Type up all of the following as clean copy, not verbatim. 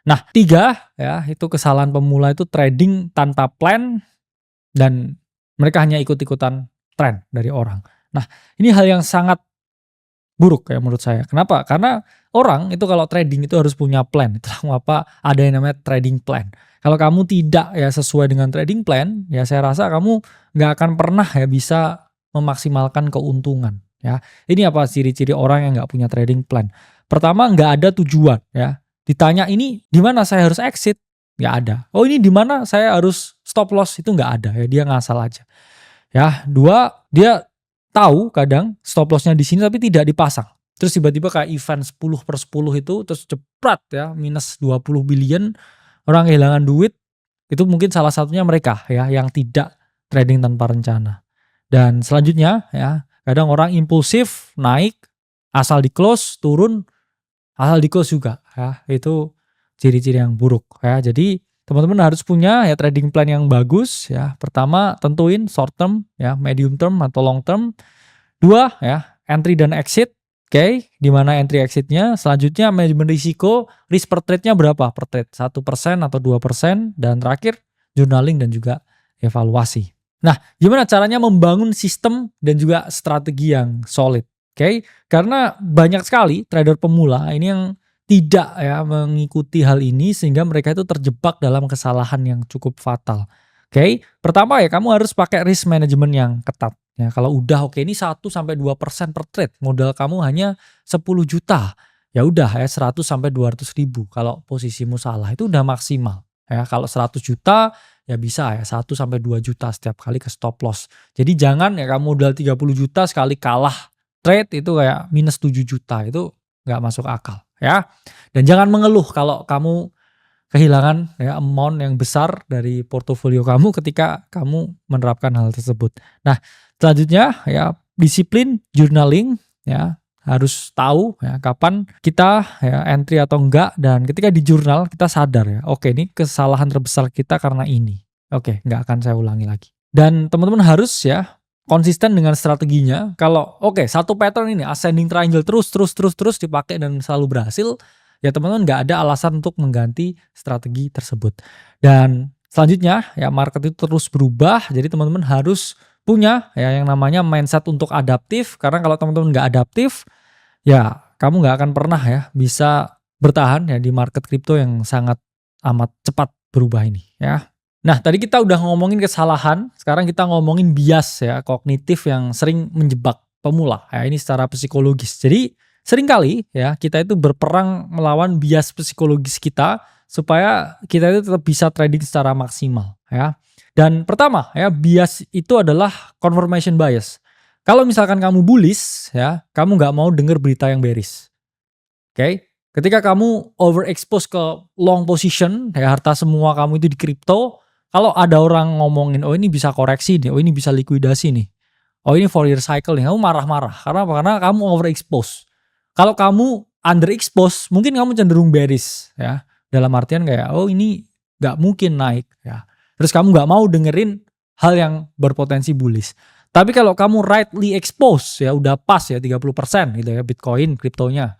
Nah, 3 ya, itu kesalahan pemula itu trading tanpa plan dan mereka hanya ikut-ikutan tren dari orang. Nah, ini hal yang sangat buruk ya menurut saya. Kenapa? Karena orang itu kalau trading itu harus punya plan. Itulah mengapa ada yang namanya trading plan. Kalau kamu tidak ya sesuai dengan trading plan, ya saya rasa kamu nggak akan pernah ya bisa memaksimalkan keuntungan. Ya, ini apa ciri-ciri orang yang nggak punya trading plan? Pertama, nggak ada tujuan. Ya, ditanya ini di mana saya harus exit, nggak ada. Oh ini di mana saya harus stop loss, itu nggak ada. Ya dia ngasal aja. Ya, 2, dia tahu kadang stop loss-nya di sini tapi tidak dipasang. Terus tiba-tiba kayak event 10/10 itu terus ceprat ya minus 20 billion, orang kehilangan duit. Itu mungkin salah satunya mereka ya yang tidak trading tanpa rencana. Dan selanjutnya ya, kadang orang impulsif naik asal di close, turun asal di close juga ya. Itu ciri-ciri yang buruk ya. Jadi teman-teman harus punya ya trading plan yang bagus ya. Pertama, tentuin short term ya, medium term atau long term. 2 ya, entry dan exit. Oke, di mana entry exitnya. Selanjutnya manajemen risiko, risk per trade-nya berapa per trade? 1% atau 2%. Dan terakhir, journaling dan juga evaluasi. Nah, gimana caranya membangun sistem dan juga strategi yang solid? Oke, karena banyak sekali trader pemula ini yang tidak ya mengikuti hal ini sehingga mereka itu terjebak dalam kesalahan yang cukup fatal. Oke, pertama ya kamu harus pakai risk management yang ketat. Ya, kalau udah oke ini 1-2% per trade, modal kamu hanya 10 juta. Ya udah ya 100-200 ribu. Kalau posisimu salah itu udah maksimal. Ya, kalau 100 juta ya bisa ya 1-2 juta setiap kali ke stop loss. Jadi jangan ya kamu modal 30 juta sekali kalah trade itu kayak minus 7 juta. Itu nggak masuk akal ya. Dan jangan mengeluh kalau kamu kehilangan ya amount yang besar dari portofolio kamu ketika kamu menerapkan hal tersebut. Nah, selanjutnya ya disiplin journaling ya, harus tahu ya kapan kita ya entry atau enggak, dan ketika di jurnal kita sadar ya, oke ini kesalahan terbesar kita karena ini. Oke, enggak akan saya ulangi lagi. Dan teman-teman harus ya konsisten dengan strateginya. Kalau oke, satu pattern ini ascending triangle terus dipakai dan selalu berhasil, ya teman-teman nggak ada alasan untuk mengganti strategi tersebut. Dan selanjutnya ya market itu terus berubah, jadi teman-teman harus punya ya yang namanya mindset untuk adaptif. Karena kalau teman-teman nggak adaptif, ya kamu nggak akan pernah ya bisa bertahan ya di market kripto yang sangat amat cepat berubah ini ya. Nah tadi kita udah ngomongin kesalahan, sekarang kita ngomongin bias ya kognitif yang sering menjebak pemula ya, ini secara psikologis. Jadi seringkali ya kita itu berperang melawan bias psikologis kita supaya kita itu tetap bisa trading secara maksimal ya. Dan pertama ya, bias itu adalah confirmation bias. Kalau misalkan kamu bullish ya, kamu nggak mau dengar berita yang bearish. Oke, ketika kamu overexpose ke long position ya, harta semua kamu itu di kripto, kalau ada orang ngomongin oh ini bisa koreksi nih, oh ini bisa likuidasi nih, oh ini 4-year cycle nih, kamu marah-marah. Karena apa? Karena kamu overexpose. Kalau kamu underexpose, mungkin kamu cenderung bearish ya. Dalam artian kayak oh ini nggak mungkin naik ya. Terus kamu nggak mau dengerin hal yang berpotensi bullish. Tapi kalau kamu rightly expose ya udah pas ya 30% gitu ya Bitcoin kriptonya.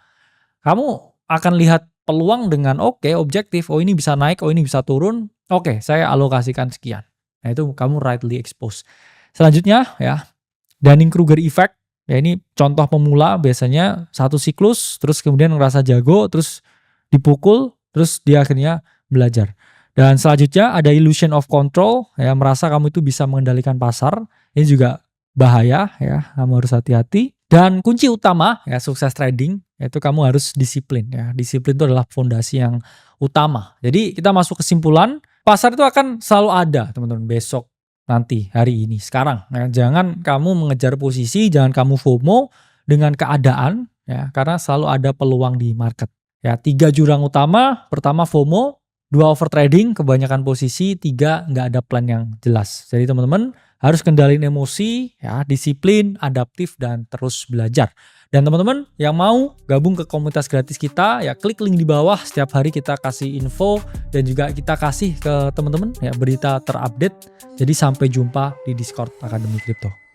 Kamu akan lihat peluang dengan oke, objektif, oh ini bisa naik, oh ini bisa turun, oke saya alokasikan sekian. Nah itu kamu rightly expose. Selanjutnya ya, Dunning-Kruger effect. Ya ini contoh pemula biasanya satu siklus, terus kemudian ngerasa jago, terus dipukul, terus dia akhirnya belajar. Dan selanjutnya ada illusion of control, ya merasa kamu itu bisa mengendalikan pasar. Ini juga bahaya ya, kamu harus hati-hati. Dan kunci utama ya sukses trading yaitu kamu harus disiplin ya. Disiplin itu adalah fondasi yang utama. Jadi kita masuk kesimpulan, pasar itu akan selalu ada teman-teman besok, nanti, hari ini, sekarang. Ya, jangan kamu mengejar posisi, jangan kamu FOMO dengan keadaan ya, karena selalu ada peluang di market. Ya, 3 jurang utama, pertama FOMO, 2 overtrading, kebanyakan posisi, 3 nggak ada plan yang jelas. Jadi teman-teman harus kendalin emosi, ya, disiplin, adaptif, dan terus belajar. Dan teman-teman yang mau gabung ke komunitas gratis kita, ya klik link di bawah. Setiap hari kita kasih info dan juga kita kasih ke teman-teman ya berita terupdate. Jadi sampai jumpa di Discord Akademi Kripto.